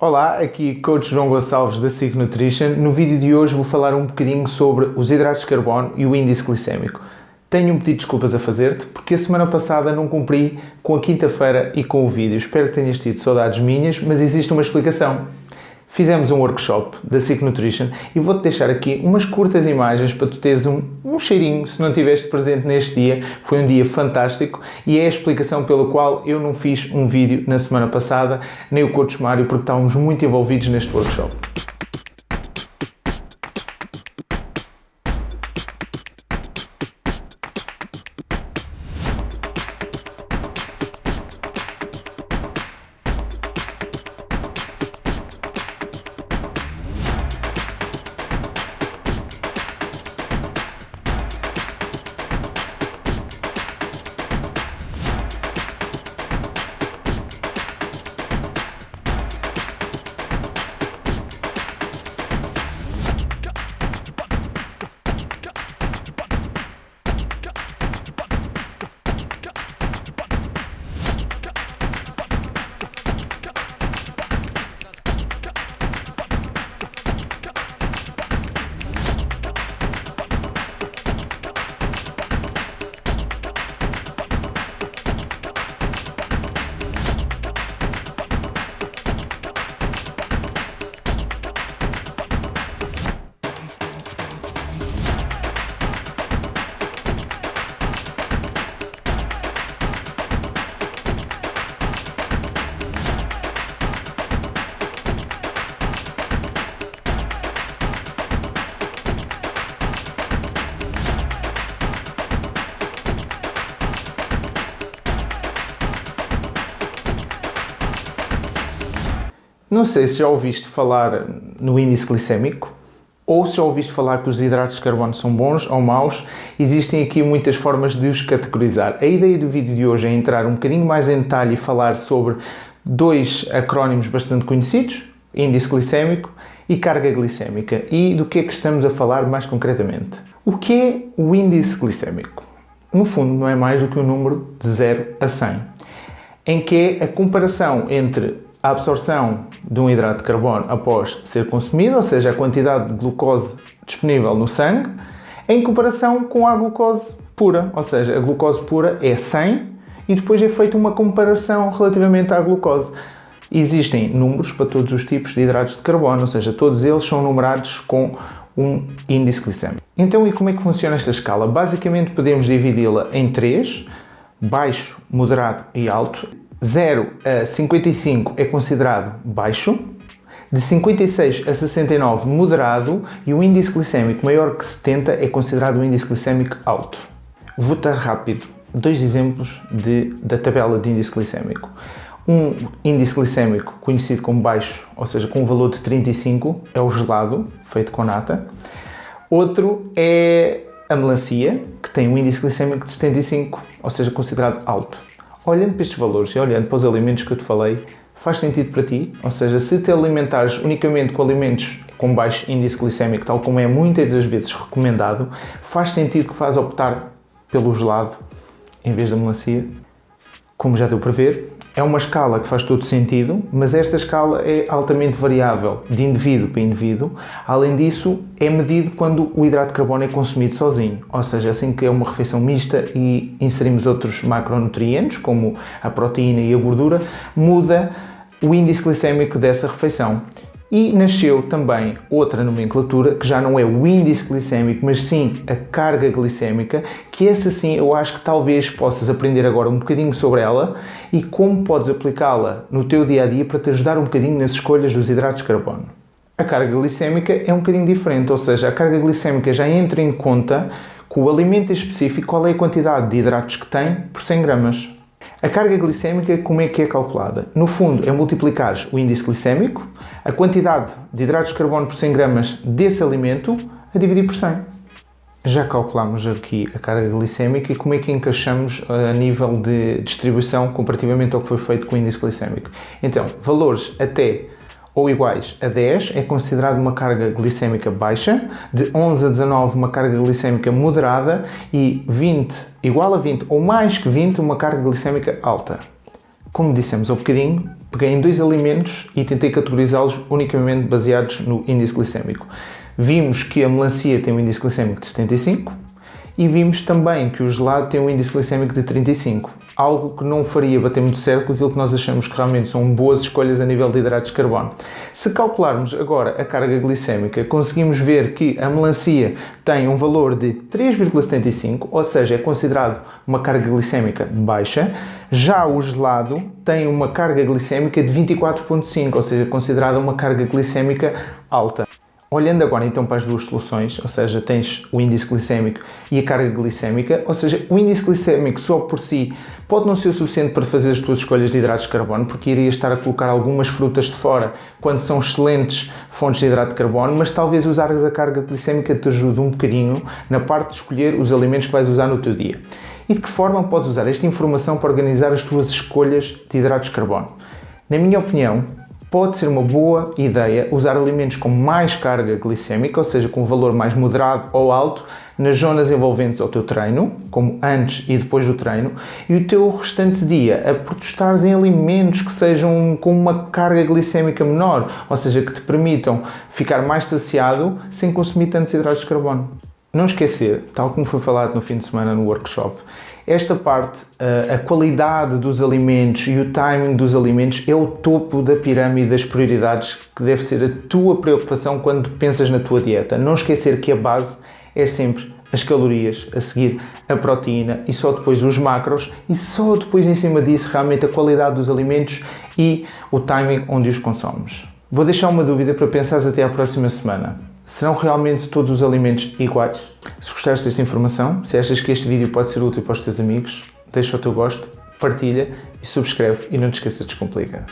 Olá, aqui Coach João Gonçalves da SIG Nutrition. No vídeo de hoje vou falar um bocadinho sobre os hidratos de carbono e o índice glicémico. Tenho um pedido de desculpas a fazer-te porque a semana passada não cumpri com a quinta-feira e com o vídeo. Espero que tenhas tido saudades minhas, mas existe uma explicação. Fizemos um workshop da SIG Nutrition e vou-te deixar aqui umas curtas imagens para tu teres um cheirinho, se não estiveste presente neste dia. Foi um dia fantástico e é a explicação pela qual eu não fiz um vídeo na semana passada, nem o Coach Mário, porque estávamos muito envolvidos neste workshop. Não sei se já ouviste falar no índice glicémico ou se já ouviste falar que os hidratos de carbono são bons ou maus. Existem aqui muitas formas de os categorizar. A ideia do vídeo de hoje é entrar um bocadinho mais em detalhe e falar sobre dois acrónimos bastante conhecidos, índice glicémico e carga glicémica, e do que é que estamos a falar mais concretamente. O que é o índice glicémico? No fundo, não é mais do que um número de 0 a 100, em que é a comparação entre a absorção de um hidrato de carbono após ser consumido, ou seja, a quantidade de glucose disponível no sangue, em comparação com a glucose pura, ou seja, a glucose pura é 100 e depois é feita uma comparação relativamente à glucose. Existem números para todos os tipos de hidratos de carbono, ou seja, todos eles são numerados com um índice glicémico. Então, e como é que funciona esta escala? Basicamente podemos dividi-la em 3, baixo, moderado e alto. 0 a 55 é considerado baixo, de 56 a 69 moderado e o índice glicémico maior que 70 é considerado um índice glicémico alto. Vou dar rápido dois exemplos da tabela de índice glicémico. Um índice glicémico conhecido como baixo, ou seja, com um valor de 35, é o gelado, feito com nata. Outro é a melancia, que tem um índice glicémico de 75, ou seja, considerado alto. Olhando para estes valores e olhando para os alimentos que eu te falei, faz sentido para ti? Ou seja, se te alimentares unicamente com alimentos com baixo índice glicémico, tal como é muitas das vezes recomendado, faz sentido que vás optar pelo gelado em vez da melancia? Como já deu para ver, é uma escala que faz todo sentido, mas esta escala é altamente variável de indivíduo para indivíduo. Além disso, é medido quando o hidrato de carbono é consumido sozinho, ou seja, assim que é uma refeição mista e inserimos outros macronutrientes, como a proteína e a gordura, muda o índice glicémico dessa refeição. E nasceu também outra nomenclatura, que já não é o índice glicémico, mas sim a carga glicémica, que essa sim eu acho que talvez possas aprender agora um bocadinho sobre ela e como podes aplicá-la no teu dia-a-dia para te ajudar um bocadinho nas escolhas dos hidratos de carbono. A carga glicémica é um bocadinho diferente, ou seja, a carga glicémica já entra em conta com o alimento específico qual é a quantidade de hidratos que tem por 100 gramas. A carga glicémica, como é que é calculada? No fundo, é multiplicares o índice glicémico, a quantidade de hidratos de carbono por 100 gramas desse alimento, a dividir por 100. Já calculamos aqui a carga glicémica e como é que encaixamos a nível de distribuição comparativamente ao que foi feito com o índice glicémico. Então, valores até ou iguais a 10 é considerado uma carga glicémica baixa, de 11 a 19 uma carga glicémica moderada e 20 igual a 20 ou mais que 20 uma carga glicémica alta. Como dissemos há bocadinho, peguei em 2 alimentos e tentei categorizá-los unicamente baseados no índice glicémico. Vimos que a melancia tem um índice glicémico de 75 e vimos também que o gelado tem um índice glicémico de 35. Algo que não faria bater muito certo com aquilo que nós achamos que realmente são boas escolhas a nível de hidratos de carbono. Se calcularmos agora a carga glicémica, conseguimos ver que a melancia tem um valor de 3,75, ou seja, é considerado uma carga glicémica baixa. Já o gelado tem uma carga glicémica de 24,5, ou seja, considerada uma carga glicémica alta. Olhando agora então para as duas soluções, ou seja, tens o índice glicémico e a carga glicémica, ou seja, o índice glicémico só por si pode não ser o suficiente para fazer as tuas escolhas de hidratos de carbono, porque irias estar a colocar algumas frutas de fora quando são excelentes fontes de hidrato de carbono, mas talvez usares a carga glicémica te ajude um bocadinho na parte de escolher os alimentos que vais usar no teu dia. E de que forma podes usar esta informação para organizar as tuas escolhas de hidratos de carbono? Na minha opinião, pode ser uma boa ideia usar alimentos com mais carga glicémica, ou seja, com um valor mais moderado ou alto, nas zonas envolventes ao teu treino, como antes e depois do treino, e o teu restante dia a protestares em alimentos que sejam com uma carga glicémica menor, ou seja, que te permitam ficar mais saciado sem consumir tantos hidratos de carbono. Não esquecer, tal como foi falado no fim de semana no workshop, esta parte, a qualidade dos alimentos e o timing dos alimentos é o topo da pirâmide das prioridades que deve ser a tua preocupação quando pensas na tua dieta. Não esquecer que a base é sempre as calorias, a seguir a proteína e só depois os macros e só depois em cima disso realmente a qualidade dos alimentos e o timing onde os consomes. Vou deixar uma dúvida para pensares até à próxima semana. Serão realmente todos os alimentos iguais? Se gostaste desta informação, se achas que este vídeo pode ser útil para os teus amigos, deixa o teu gosto, partilha e subscreve e não te esqueças de Descomplica.